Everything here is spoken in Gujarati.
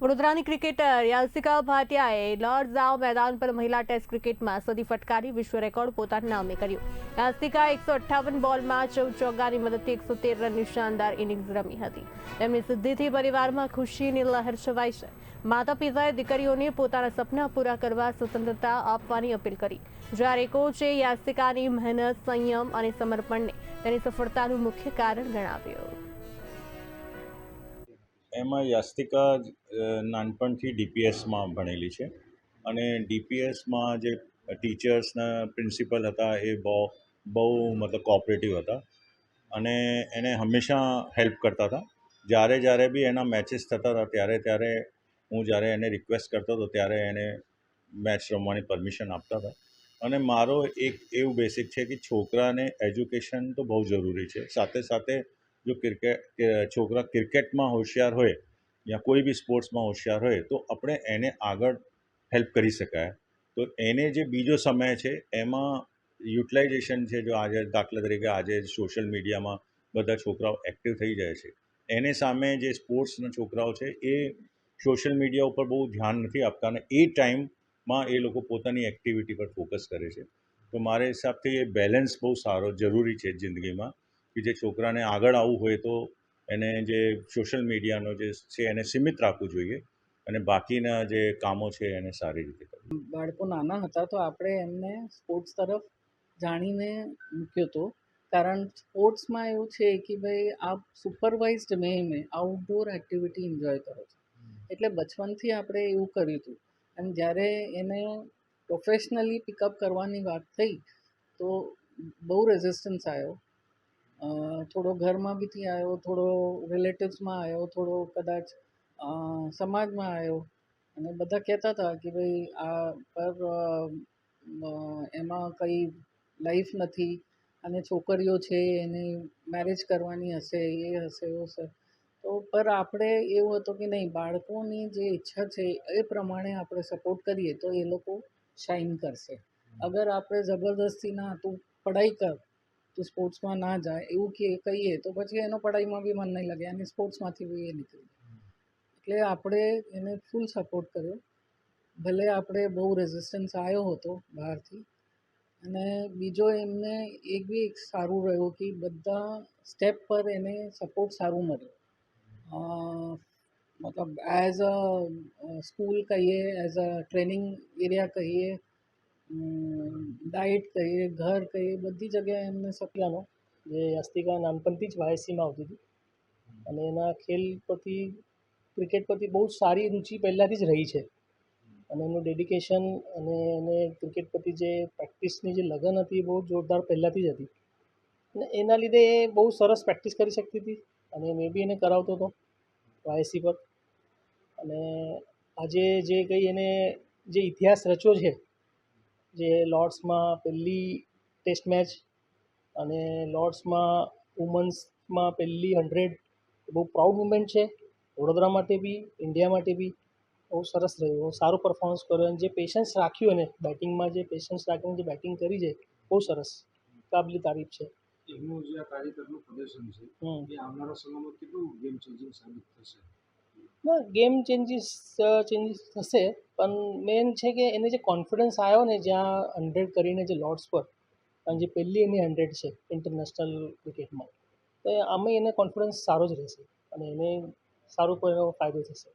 વડોદરાની ક્રિકેટર યાસિકા ભાટિયાએ લોર્ડ્સ આવ મેદાન પર મહિલા ટેસ્ટ ક્રિકેટમાં સદી ફટકારી વિશ્વ રેકોર્ડ પોતાના નામે કર્યું. યાસિકાએ 158 બોલમાં 14 ચોગ્ગાની મદદથી 113 રનની શાનદાર ઇનિંગ્સ રમી હતી. તેમની સિદ્ધિથી પરિવારમાં ખુશીની લહેર છવાઈ છે. માતા પિતાએ દીકરીઓને પોતાના સપના પૂરા કરવા સ્વતંત્રતા આપવાની અપીલ કરી. જ્યારે કોચે યાસિકાની મહેનત, સંયમ અને સમર્પણને તેની સફળતાનું મુખ્ય કારણ ગણાવ્યું. એમાં યાસ્તિકા નાનપણથી ડીપીએસમાં ભણેલી છે અને ડીપીએસમાં જે ટીચર્સના પ્રિન્સિપલ હતા એ બહુ મતલબ કોઓપરેટિવ હતા અને એને હંમેશા હેલ્પ કરતા હતા. જ્યારે બી એના મેચીસ થતા હતા ત્યારે હું જ્યારે એને રિક્વેસ્ટ કરતો હતો ત્યારે એને મેચ રમવાની પરમિશન આપતા હતા. અને મારો એક એવું બેસિક છે કે છોકરાને એજ્યુકેશન તો બહુ જરૂરી છે. સાથે સાથે જો છોકરા ક્રિકેટમાં હોશિયાર હોય યા કોઈ બી સ્પોર્ટ્સમાં હોશિયાર હોય તો આપણે એને આગળ હેલ્પ કરી શકાય. તો એને જે બીજો સમય છે એમાં યુટિલાઇઝેશન છે. જો આજે દાખલા તરીકે આજે સોશિયલ મીડિયામાં બધા છોકરાઓ એક્ટિવ થઈ જાય છે, એની સામે જે સ્પોર્ટ્સના છોકરાઓ છે એ સોશિયલ મીડિયા ઉપર બહુ ધ્યાન નથી આપતા અને એ ટાઈમમાં એ લોકો પોતાની એક્ટિવિટી પર ફોકસ કરે છે. તો મારા હિસાબથી એ બેલેન્સ બહુ સારો જરૂરી છે જિંદગીમાં, કે જે છોકરાને આગળ આવવું હોય તો એને જે સોશિયલ મીડિયાનો જે છે એને સીમિત રાખવું જોઈએ અને બાકીના જે કામો છે એને સારી રીતે કરવું. બાળકો નાના હતા તો આપણે એમને સ્પોર્ટ્સ તરફ જાણીને મૂક્યો હતો. કારણ સ્પોર્ટ્સમાં એવું છે કે ભાઈ આપ સુપરવાઇઝડ મેં આઉટડોર એક્ટિવિટી એન્જોય કરો છો, એટલે બચપનથી આપણે એવું કર્યું હતું. અને જ્યારે એને પ્રોફેશનલી પિકઅપ કરવાની વાત થઈ તો બહુ રેઝિસ્ટન્સ આવ્યો. થોડો ઘરમાં બીથી આવ્યો, થોડો રિલેટિવ્સમાં આવ્યો, થોડો કદાચ સમાજમાં આવ્યો. અને બધા કહેતા હતા કે ભાઈ આ પર એમાં કંઈ લાઈફ નથી અને છોકરીઓ છે એને મેરેજ કરવાની હશે, એ હશે એવું હશે. તો પર આપણે એવું હતું કે નહીં, બાળકોની જે ઈચ્છા છે એ પ્રમાણે આપણે સપોર્ટ કરીએ તો એ લોકો શાઇન કરશે. અગર આપણે જબરદસ્તી ના તું પઢાઈ કર, તું સ્પોર્ટ્સમાં ના જાય એવું કહીએ તો પછી એનો પઢાઈમાં બી મન નહીં લાગે અને સ્પોર્ટ્સમાંથી બી એ નીકળી જાય. એટલે આપણે એને ફૂલ સપોર્ટ કર્યો. ભલે આપણે બહુ રેઝિસ્ટન્સ આવ્યો હતો બહારથી. અને બીજો એમને એક બી એક સારું રહ્યું કે બધા સ્ટેપ પર એને સપોર્ટ સારું મળ્યો. મતલબ એઝ અ સ્કૂલ કહીએ, એઝ અ ટ્રેનિંગ એરિયા કહીએ, ડાયટ કહીએ, ઘર કહીએ, બધી જગ્યાએ એમને સપ્લાનો. જે યાસ્તિકા નાનપણથી જ વાયસીમાં આવતી હતી અને એના ખેલ પ્રતિ, ક્રિકેટ પ્રતિ બહુ સારી રુચિ પહેલાંથી જ રહી છે. અને એનું ડેડિકેશન અને એને ક્રિકેટ પ્રતિ જે પ્રેક્ટિસની જે લગન હતી એ બહુ જોરદાર પહેલાંથી જ હતી. અને એના લીધે એ બહુ સરસ પ્રેક્ટિસ કરી શકતી હતી અને મેં બી એને કરાવતો હતો વાયસી પર. અને આજે જે કંઈ એને જે ઇતિહાસ રચ્યો છે, જે લોર્ડ્સમાં પહેલી ટેસ્ટ મેચ અને લોર્ડ્સમાં વુમન્સમાં પહેલી 100, બહુ પ્રાઉડ મુમેન્ટ છે વડોદરા માટે બી, ઇન્ડિયા માટે બી. બહુ સરસ રહ્યું, બહુ સારું પરફોર્મન્સ કર્યું અને જે પેશન્સ રાખ્યું એને બેટિંગમાં, જે પેશન્સ રાખીને જે બેટિંગ કરી છે બહુ સરસ, કાબિલ તારીફ છે. એમનું જે આ તાજેતરનું પ્રદર્શન છે એ આવનારા સમયમાં કેટલું ગેમ ચેન્જિંગ સાબિત થશે? ગેમ ચેન્જીસ થશે, પણ મેન છે કે એને જે કોન્ફિડન્સ આવ્યો ને જ્યાં 100 કરીને જે લોર્ડ્સ પર, અને જે પહેલી એની 100 છે ઇન્ટરનેશનલ ક્રિકેટમાં, તો આમાં એને કોન્ફિડન્સ સારો જ રહેશે અને એને સારો કોઈ એનો ફાયદો થશે.